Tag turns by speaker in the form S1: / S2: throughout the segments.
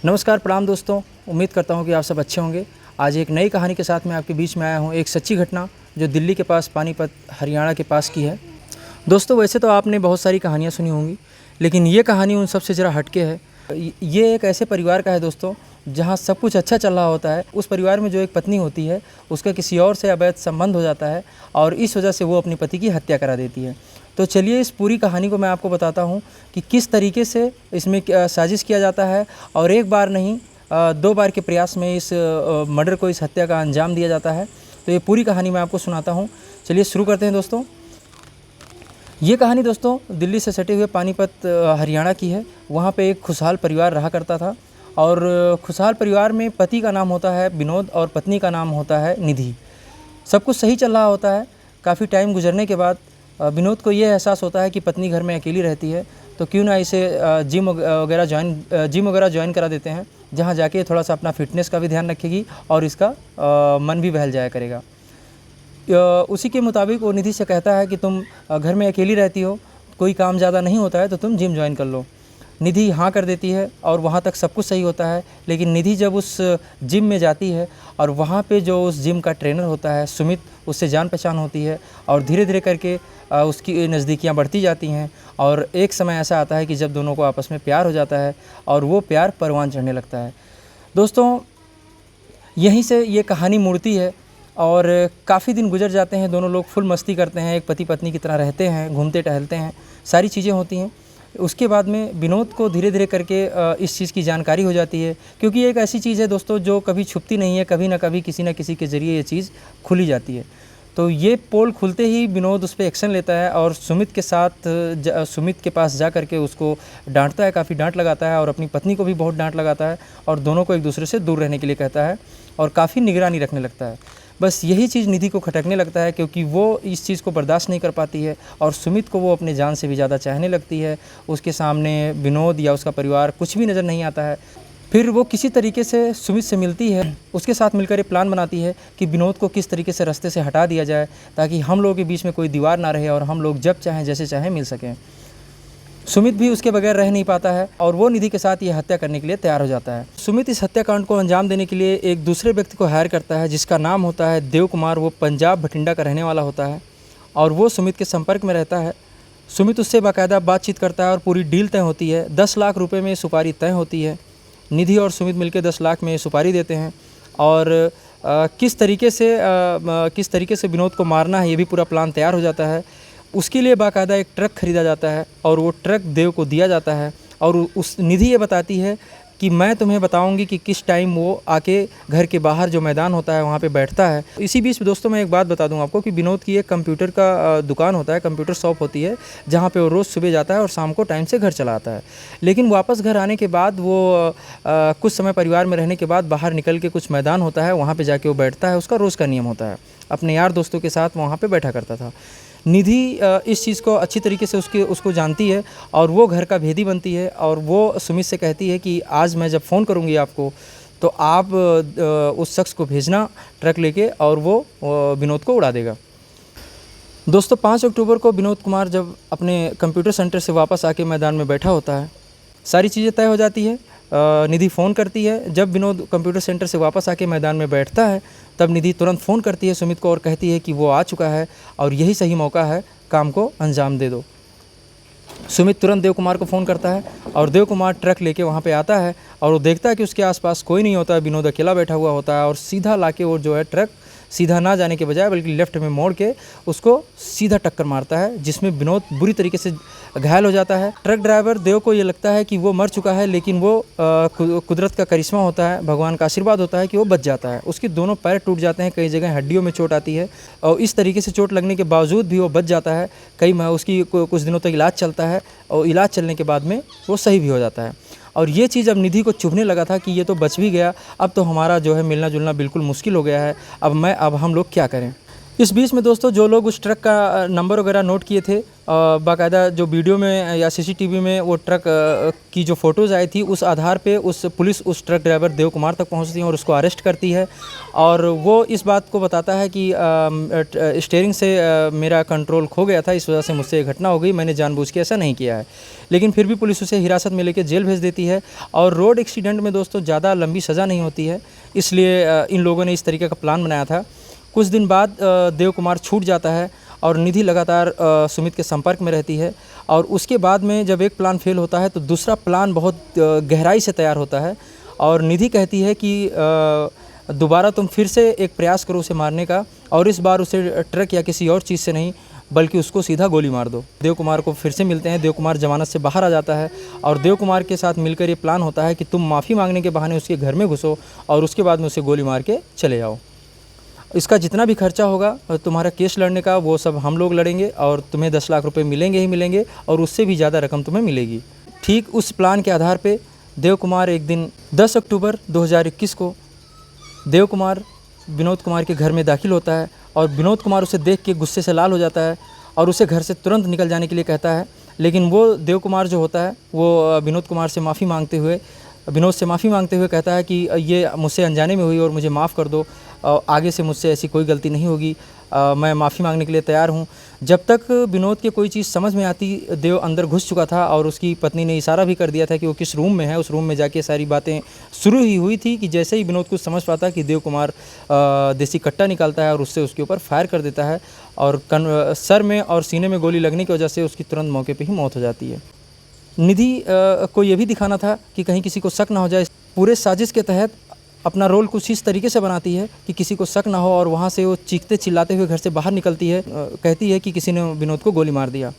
S1: नमस्कार, प्रणाम दोस्तों। उम्मीद करता हूँ कि आप सब अच्छे होंगे। आज एक नई कहानी के साथ मैं आपके बीच में आया हूँ, एक सच्ची घटना जो दिल्ली के पास पानीपत हरियाणा के पास की है। दोस्तों, वैसे तो आपने बहुत सारी कहानियाँ सुनी होंगी, लेकिन ये कहानी उन सबसे ज़रा हटके है। ये एक ऐसे परिवार का है दोस्तों, जहाँ सब कुछ अच्छा चल रहा होता है। उस परिवार में जो एक पत्नी होती है, उसका किसी और से अवैध संबंध हो जाता है और इस वजह से वो अपने पति की हत्या करा देती है। तो चलिए इस पूरी कहानी को मैं आपको बताता हूँ कि किस तरीके से इसमें साजिश किया जाता है और एक बार नहीं 2 बार के प्रयास में इस मर्डर को, इस हत्या का अंजाम दिया जाता है। तो ये पूरी कहानी मैं आपको सुनाता हूँ। चलिए शुरू करते हैं दोस्तों। ये कहानी दोस्तों दिल्ली से सटे हुए पानीपत हरियाणा की है। वहाँ पे एक खुशहाल परिवार रहा करता था और खुशहाल परिवार में पति का नाम होता है विनोद और पत्नी का नाम होता है निधि। सब कुछ सही चल रहा होता है। काफ़ी टाइम गुजरने के बाद विनोद को ये एहसास होता है कि पत्नी घर में अकेली रहती है, तो क्यों ना इसे जिम वगैरह ज्वाइन करा देते हैं, जहाँ जाके थोड़ा सा अपना फिटनेस का भी ध्यान रखेगी और इसका मन भी बहल जाया करेगा। उसी के मुताबिक वो निधि से कहता है कि तुम घर में अकेली रहती हो, कोई काम ज़्यादा नहीं होता है, तो तुम जिम ज्वाइन कर लो। निधि हाँ कर देती है और वहाँ तक सब कुछ सही होता है। लेकिन निधि जब उस जिम में जाती है और वहाँ पे जो उस जिम का ट्रेनर होता है सुमित, उससे जान पहचान होती है और धीरे धीरे करके उसकी नज़दीकियाँ बढ़ती जाती हैं और एक समय ऐसा आता है कि जब दोनों को आपस में प्यार हो जाता है और वो प्यार परवान चढ़ने लगता है। दोस्तों, यहीं से ये कहानी मुड़ती है और काफ़ी दिन गुजर जाते हैं। दोनों लोग फुल मस्ती करते हैं, एक पति पत्नी की तरह रहते हैं, घूमते टहलते हैं, सारी चीज़ें होती हैं। उसके बाद में विनोद को धीरे धीरे करके इस चीज़ की जानकारी हो जाती है, क्योंकि ये एक ऐसी चीज़ है दोस्तों जो कभी छुपती नहीं है। कभी ना कभी किसी न किसी के ज़रिए ये चीज़ खुली जाती है। तो ये पोल खुलते ही विनोद उस पर एक्शन लेता है और सुमित के पास जा कर के उसको डांटता है, काफ़ी डांट लगाता है और अपनी पत्नी को भी बहुत डांट लगाता है और दोनों को एक दूसरे से दूर रहने के लिए कहता है और काफ़ी निगरानी रखने लगता है। बस यही चीज़ निधि को खटकने लगता है, क्योंकि वो इस चीज़ को बर्दाश्त नहीं कर पाती है और सुमित को वो अपने जान से भी ज़्यादा चाहने लगती है। उसके सामने विनोद या उसका परिवार कुछ भी नज़र नहीं आता है। फिर वो किसी तरीके से सुमित से मिलती है, उसके साथ मिलकर एक प्लान बनाती है कि विनोद को किस तरीके से रास्ते से हटा दिया जाए, ताकि हम लोगों के बीच में कोई दीवार ना रहे और हम लोग जब चाहें जैसे चाहें मिल सकें। सुमित भी उसके बगैर रह नहीं पाता है और वो निधि के साथ ये हत्या करने के लिए तैयार हो जाता है। सुमित इस हत्याकांड को अंजाम देने के लिए एक दूसरे व्यक्ति को हायर करता है, जिसका नाम होता है देव कुमार। वो पंजाब भटिंडा का रहने वाला होता है और वो सुमित के संपर्क में रहता है। सुमित उससे बाकायदा बातचीत करता है और पूरी डील तय होती है। 10 लाख रुपए में सुपारी तय होती है। निधि और सुमित मिलकर 10 लाख में सुपारी देते हैं और किस तरीके से विनोद को मारना है, ये भी पूरा प्लान तैयार हो जाता है। उसके लिए बाकायदा एक ट्रक खरीदा जाता है और वो ट्रक देव को दिया जाता है और उस निधि ये बताती है कि मैं तुम्हें बताऊंगी कि किस टाइम वो आके घर के बाहर जो मैदान होता है वहाँ पे बैठता है। इसी बीच दोस्तों मैं एक बात बता दूं आपको कि विनोद की एक कंप्यूटर का दुकान होता है, कंप्यूटर शॉप होती है, जहाँ पे वो रोज़ सुबह जाता है और शाम को टाइम से घर चला आता है। लेकिन वापस घर आने के बाद वो कुछ समय परिवार में रहने के बाद बाहर निकल के कुछ मैदान होता है, वहाँ पर जाके वो बैठता है। उसका रोज़ का नियम होता है, अपने यार दोस्तों के साथ वहाँ पर बैठा करता था। निधि इस चीज़ को अच्छी तरीके से उसको जानती है और वो घर का भेदी बनती है और वो सुमित से कहती है कि आज मैं जब फ़ोन करूँगी आपको, तो आप उस शख्स को भेजना ट्रक लेके और वो विनोद को उड़ा देगा। दोस्तों, 5 अक्टूबर को विनोद कुमार जब अपने कंप्यूटर सेंटर से वापस आके मैदान में बैठा होता है, सारी चीज़ें तय हो जाती है। निधि फ़ोन करती है। जब विनोद कंप्यूटर सेंटर से वापस आके मैदान में बैठता है, तब निधि तुरंत फ़ोन करती है सुमित को और कहती है कि वो आ चुका है और यही सही मौका है, काम को अंजाम दे दो। सुमित तुरंत देव कुमार को फ़ोन करता है और देव कुमार ट्रक लेके वहाँ पे आता है और वो देखता है कि उसके आसपास कोई नहीं होता है, विनोद अकेला बैठा हुआ होता है और सीधा लाके वो जो है ट्रक सीधा ना जाने के बजाय बल्कि लेफ़्ट में मोड़ के उसको सीधा टक्कर मारता है, जिसमें विनोद बुरी तरीके से घायल हो जाता है। ट्रक ड्राइवर देव को ये लगता है कि वो मर चुका है, लेकिन वो कुदरत का करिश्मा होता है, भगवान का आशीर्वाद होता है कि वो बच जाता है। उसके दोनों पैर टूट जाते हैं, कई जगह हड्डियों में चोट आती है और इस तरीके से चोट लगने के बावजूद भी वो बच जाता है। उसकी कुछ दिनों तक इलाज चलता है और इलाज चलने के बाद में वो सही भी हो जाता है। और ये चीज़ अब निधि को चुभने लगा था कि ये तो बच भी गया, अब तो हमारा जो है मिलना जुलना बिल्कुल मुश्किल हो गया है। अब हम लोग क्या करें। इस बीच में दोस्तों जो लोग उस ट्रक का नंबर वगैरह नोट किए थे बाकायदा जो वीडियो में या सीसीटीवी में वो ट्रक की जो फ़ोटोज़ आई थी, उस आधार पे पुलिस उस ट्रक ड्राइवर देव कुमार तक पहुंचती है और उसको अरेस्ट करती है। और वो इस बात को बताता है कि स्टीयरिंग से मेरा कंट्रोल खो गया था, इस वजह से मुझसे ये घटना हो गई, मैंने जानबूझ के ऐसा नहीं किया है। लेकिन फिर भी पुलिस उसे हिरासत में लेकर जेल भेज देती है। और रोड एक्सीडेंट में दोस्तों ज़्यादा लंबी सज़ा नहीं होती है, इसलिए इन लोगों ने इस तरीके का प्लान बनाया था। कुछ दिन बाद देव कुमार छूट जाता है और निधि लगातार सुमित के संपर्क में रहती है। और उसके बाद में जब एक प्लान फेल होता है तो दूसरा प्लान बहुत गहराई से तैयार होता है। और निधि कहती है कि दोबारा तुम फिर से एक प्रयास करो उसे मारने का, और इस बार उसे ट्रक या किसी और चीज़ से नहीं बल्कि उसको सीधा गोली मार दो। देव कुमार को फिर से मिलते हैं, देव कुमार जमानत से बाहर आ जाता है और देव कुमार के साथ मिलकर ये प्लान होता है कि तुम माफ़ी मांगने के बहाने उसके घर में घुसो और उसके बाद में उसे गोली मार के चले जाओ। इसका जितना भी खर्चा होगा तुम्हारा केस लड़ने का, वो सब हम लोग लड़ेंगे और तुम्हें 10 लाख रुपए मिलेंगे ही मिलेंगे, और उससे भी ज़्यादा रकम तुम्हें मिलेगी। ठीक उस प्लान के आधार पे देव कुमार एक दिन 10 अक्टूबर 2021 को देव कुमार विनोद कुमार के घर में दाखिल होता है। और विनोद कुमार उसे देख के गुस्से से लाल हो जाता है और उसे घर से तुरंत निकल जाने के लिए कहता है। लेकिन वो देव कुमार जो होता है वो विनोद से माफ़ी मांगते हुए कहता है कि ये मुझसे अनजाने में हुई और मुझे माफ़ कर दो, आगे से मुझसे ऐसी कोई गलती नहीं होगी, मैं माफ़ी मांगने के लिए तैयार हूँ। जब तक विनोद के कोई चीज़ समझ में आती, देव अंदर घुस चुका था और उसकी पत्नी ने इशारा भी कर दिया था कि वो किस रूम में है। उस रूम में जाके सारी बातें शुरू ही हुई थी कि जैसे ही विनोद कुछ समझ पाता कि देव कुमार देसी कट्टा निकालता है और उससे उसके ऊपर फायर कर देता है, और सर में और सीने में गोली लगने की वजह से उसकी तुरंत मौके पर ही मौत हो जाती है। निधि को ये भी दिखाना था कि कहीं किसी को शक ना हो जाए। पूरे साजिश के तहत अपना रोल कुछ इस तरीके से बनाती है कि किसी को शक ना हो, और वहाँ से वो चीखते चिल्लाते हुए घर से बाहर निकलती है, कहती है कि किसी ने विनोद को गोली मार दिया।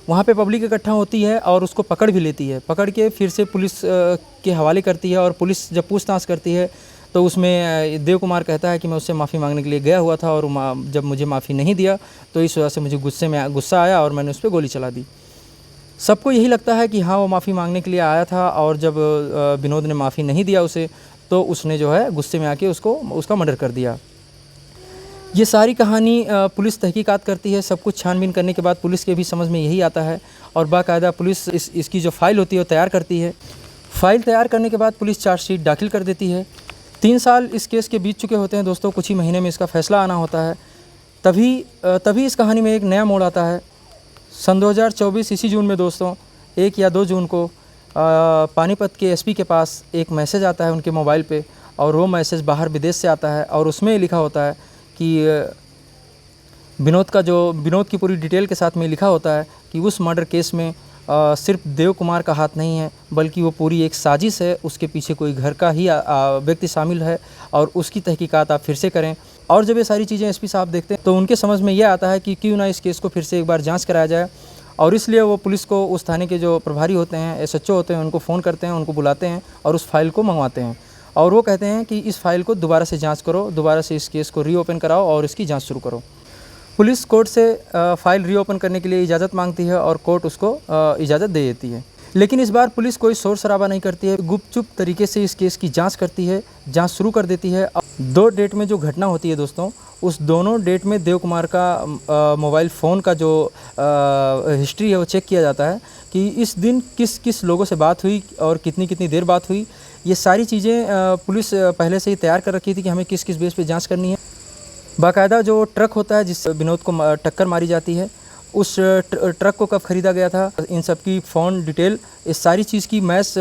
S1: वहाँ पे पब्लिक इकट्ठा होती है और उसको पकड़ भी लेती है, पकड़ के फिर से पुलिस के हवाले करती है। और पुलिस जब पूछताछ करती है तो उसमें देव कुमार कहता है कि मैं उससे माफ़ी मांगने के लिए गया हुआ था और जब मुझे माफ़ी नहीं दिया तो इस वजह से मुझे गुस्सा आया और मैंने उस पर गोली चला दी। सबको यही लगता है कि हाँ, वो माफ़ी मांगने के लिए आया था, और जब विनोद ने माफ़ी नहीं दिया उसे, तो उसने जो है गुस्से में आके उसका मर्डर कर दिया। ये सारी कहानी पुलिस तहकीकात करती है। सब कुछ छानबीन करने के बाद पुलिस के भी समझ में यही आता है, और बाकायदा पुलिस इसकी जो फ़ाइल होती है वो तैयार करती है। फ़ाइल तैयार करने के बाद पुलिस चार्जशीट दाखिल कर देती है। 3 साल इस केस के बीत चुके होते हैं दोस्तों, कुछ ही महीने में इसका फ़ैसला आना होता है। तभी इस कहानी में एक नया मोड़ आता है। सन 2024 इसी जून में दोस्तों, 1 या 2 जून को पानीपत के एसपी के पास एक मैसेज आता है उनके मोबाइल पे, और वो मैसेज बाहर विदेश से आता है और उसमें लिखा होता है कि विनोद की पूरी डिटेल के साथ में लिखा होता है कि उस मर्डर केस में सिर्फ देव कुमार का हाथ नहीं है, बल्कि वो पूरी एक साजिश है, उसके पीछे कोई घर का ही व्यक्ति शामिल है, और उसकी तहकीकात आप फिर से करें। और जब ये सारी चीज़ें एसपी साहब देखते हैं तो उनके समझ में यह आता है कि क्यों ना इस केस को फिर से एक बार जांच कराया जाए। और इसलिए वो पुलिस को, उस थाने के जो प्रभारी होते हैं, एसएचओ होते हैं, उनको फ़ोन करते हैं, उनको बुलाते हैं और उस फाइल को मंगवाते हैं। और वो कहते हैं कि इस फाइल को दोबारा से जाँच करो, दोबारा से इस केस को रीओपन कराओ और इसकी जाँच शुरू करो। पुलिस कोर्ट से फाइल रीओपन करने के लिए इजाज़त मांगती है और कोर्ट उसको इजाज़त दे देती है। लेकिन इस बार पुलिस कोई शोर शराबा नहीं करती है, गुपचुप तरीके से इस केस की जांच करती है, जांच शुरू कर देती है। 2 डेट में जो घटना होती है दोस्तों, उस दोनों डेट में देव कुमार का मोबाइल फ़ोन का जो हिस्ट्री है वो चेक किया जाता है कि इस दिन किस किस लोगों से बात हुई और कितनी देर बात हुई। ये सारी चीज़ें पुलिस पहले से ही तैयार कर रखी थी कि हमें किस किस बेस पे जांच करनी है। बाकायदा जो ट्रक होता है जिस विनोद को टक्कर मारी जाती है, उस ट्रक को कब ख़रीदा गया था, इन सब की फ़ोन डिटेल, इस सारी चीज़ की मैच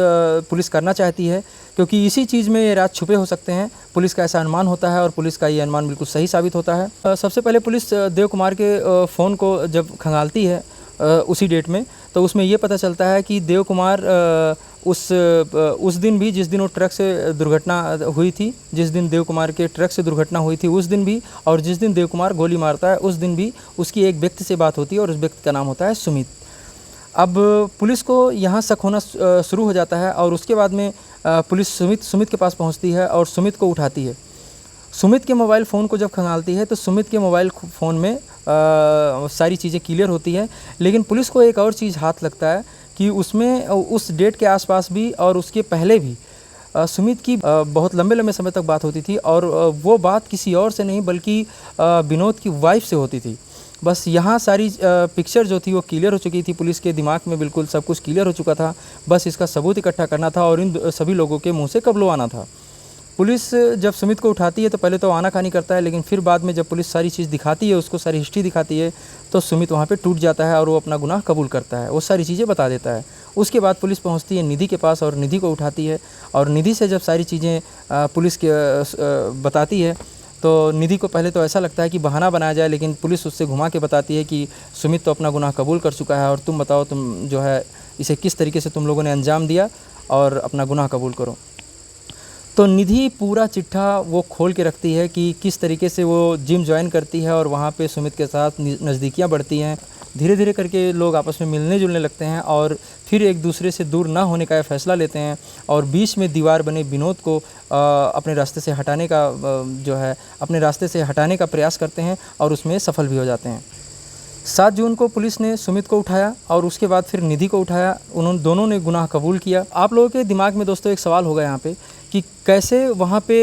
S1: पुलिस करना चाहती है, क्योंकि इसी चीज़ में ये राज छुपे हो सकते हैं। पुलिस का ऐसा अनुमान होता है और पुलिस का ये अनुमान बिल्कुल सही साबित होता है। सबसे पहले पुलिस देव कुमार के फ़ोन को जब खंगालती है उसी डेट में, तो उसमें ये पता चलता है कि देव कुमार उस दिन भी, जिस दिन वो ट्रक से दुर्घटना हुई थी, जिस दिन देव कुमार के ट्रक से दुर्घटना हुई थी उस दिन भी, और जिस दिन देव कुमार गोली मारता है उस दिन भी उसकी एक व्यक्ति से बात होती है, और उस व्यक्ति का नाम होता है सुमित। अब पुलिस को यहाँ शक होना शुरू हो जाता है, और उसके बाद में पुलिस सुमित के पास पहुँचती है और सुमित को उठाती है। सुमित के मोबाइल फ़ोन को जब खंगालती है तो सुमित के मोबाइल फ़ोन में सारी चीज़ें क्लियर होती है। लेकिन पुलिस को एक और चीज़ हाथ लगता है कि उसमें उस डेट के आसपास भी और उसके पहले भी सुमित की बहुत लंबे समय तक बात होती थी, और वो बात किसी और से नहीं बल्कि विनोद की वाइफ से होती थी। बस यहाँ सारी पिक्चर जो थी वो क्लियर हो चुकी थी, पुलिस के दिमाग में बिल्कुल सब कुछ क्लियर हो चुका था। बस इसका सबूत इकट्ठा करना था और इन सभी लोगों के मुंह से कबूलवाना था। पुलिस जब सुमित को उठाती है तो पहले तो आनाकानी करता है, लेकिन फिर बाद में जब पुलिस सारी चीज़ दिखाती है, उसको सारी हिस्ट्री दिखाती है, तो सुमित वहाँ पे टूट जाता है और वो अपना गुनाह कबूल करता है, वो सारी चीज़ें बता देता है। उसके बाद पुलिस पहुँचती है निधि के पास और निधि को उठाती है, और निधि से जब सारी चीज़ें पुलिस के बताती है तो निधि को पहले तो ऐसा लगता है कि बहाना बनाया जाए, लेकिन पुलिस उससे घुमा के बताती है कि सुमित तो अपना गुनाह कबूल कर चुका है और तुम बताओ, तुम जो है इसे किस तरीके से तुम लोगों ने अंजाम दिया और अपना गुनाह कबूल करो। तो निधि पूरा चिट्ठा वो खोल के रखती है कि किस तरीके से वो जिम ज्वाइन करती है और वहाँ पे सुमित के साथ नज़दीकियाँ बढ़ती हैं। धीरे धीरे करके लोग आपस में मिलने जुलने लगते हैं और फिर एक दूसरे से दूर ना होने का फ़ैसला लेते हैं और बीच में दीवार बने विनोद को अपने रास्ते से हटाने का अपने रास्ते से हटाने का प्रयास करते हैं और उसमें सफल भी हो जाते हैं। 7 जून को पुलिस ने सुमित को उठाया और उसके बाद फिर निधि को उठाया। उन्होंने दोनों ने गुनाह कबूल किया। आप लोगों के दिमाग में दोस्तों एक सवाल होगा यहाँ पे कि कैसे वहाँ पे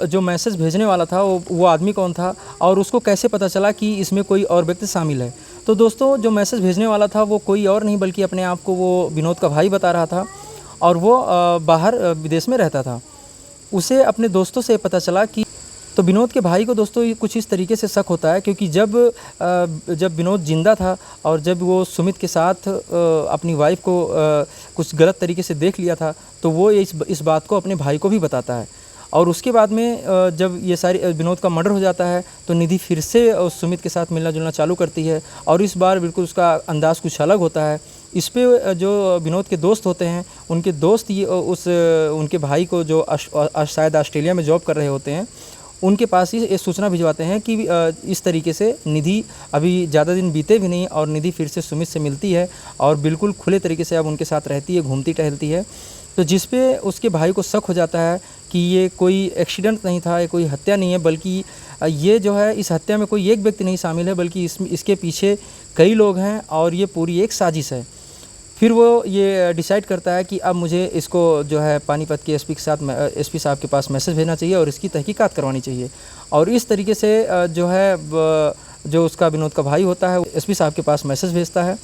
S1: जो मैसेज भेजने वाला था वो आदमी कौन था और उसको कैसे पता चला कि इसमें कोई और व्यक्ति शामिल है। तो दोस्तों जो मैसेज भेजने वाला था वो कोई और नहीं बल्कि अपने आप को वो विनोद का भाई बता रहा था और वो बाहर विदेश में रहता था। उसे अपने दोस्तों से पता चला कि तो विनोद के भाई को दोस्तों ये कुछ इस तरीके से शक होता है, क्योंकि जब विनोद जिंदा था और जब वो सुमित के साथ अपनी वाइफ को कुछ गलत तरीके से देख लिया था, तो वो इस बात को अपने भाई को भी बताता है। और उसके बाद में जब ये सारी विनोद का मर्डर हो जाता है तो निधि फिर से सुमित के साथ मिलना जुलना चालू करती है और इस बार बिल्कुल उसका अंदाज़ कुछ अलग होता है। इस पे जो विनोद के दोस्त होते हैं, उनके दोस्त ये उनके भाई को जो शायद ऑस्ट्रेलिया में जॉब कर रहे होते हैं, उनके पास ही ये सूचना भिजवाते हैं कि इस तरीके से निधि अभी ज़्यादा दिन बीते भी नहीं और निधि फिर से सुमित से मिलती है और बिल्कुल खुले तरीके से अब उनके साथ रहती है, घूमती टहलती है। तो जिस पे उसके भाई को शक हो जाता है कि ये कोई एक्सीडेंट नहीं था, ये कोई हत्या नहीं है, बल्कि ये जो है इस हत्या में कोई एक व्यक्ति नहीं शामिल है, बल्कि इसके पीछे कई लोग हैं और ये पूरी एक साजिश है। फिर वो ये डिसाइड करता है कि अब मुझे इसको जो है पानीपत के एसपी साहब के पास मैसेज भेजना चाहिए और इसकी तहकीकात करवानी चाहिए। और इस तरीके से जो उसका विनोद का भाई होता है एसपी साहब के पास मैसेज भेजता है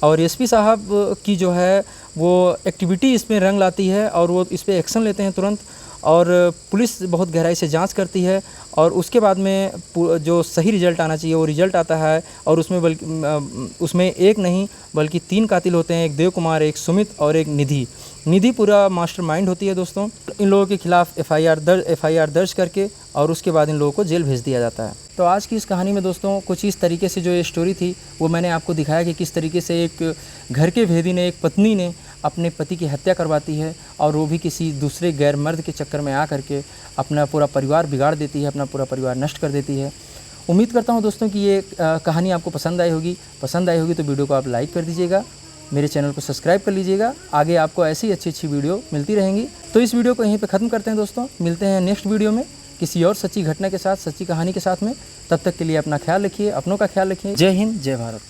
S1: और एसपी साहब की जो है वो एक्टिविटी इसमें रंग लाती है और वो इस पर एक्शन लेते हैं तुरंत। और पुलिस बहुत गहराई से जांच करती है और उसके बाद में जो सही रिज़ल्ट आना चाहिए वो रिज़ल्ट आता है। और उसमें एक नहीं बल्कि 3 कातिल होते हैं, एक देव कुमार, एक सुमित और एक निधि। निधि पूरा मास्टरमाइंड होती है दोस्तों। इन लोगों के खिलाफ एफआईआर दर्ज करके और उसके बाद इन लोगों को जेल भेज दिया जाता है। तो आज की इस कहानी में दोस्तों कुछ इस तरीके से जो ये स्टोरी थी वो मैंने आपको दिखाया कि किस तरीके से एक घर के भेदी ने, एक पत्नी ने अपने पति की हत्या करवाती है और वो भी किसी दूसरे गैर मर्द के चक्कर में आ करके अपना पूरा परिवार बिगाड़ देती है, अपना पूरा परिवार नष्ट कर देती है। उम्मीद करता हूँ दोस्तों कि ये कहानी आपको पसंद आई होगी तो वीडियो को आप लाइक कर दीजिएगा, मेरे चैनल को सब्सक्राइब कर लीजिएगा। आगे आपको ऐसी अच्छी वीडियो मिलती रहेंगी। तो इस वीडियो को यहीं पे ख़त्म करते हैं दोस्तों। मिलते हैं नेक्स्ट वीडियो में किसी और सच्ची घटना के साथ, सच्ची कहानी के साथ में। तब तक के लिए अपना ख्याल रखिए, अपनों का ख्याल रखिए। जय हिंद, जय भारत।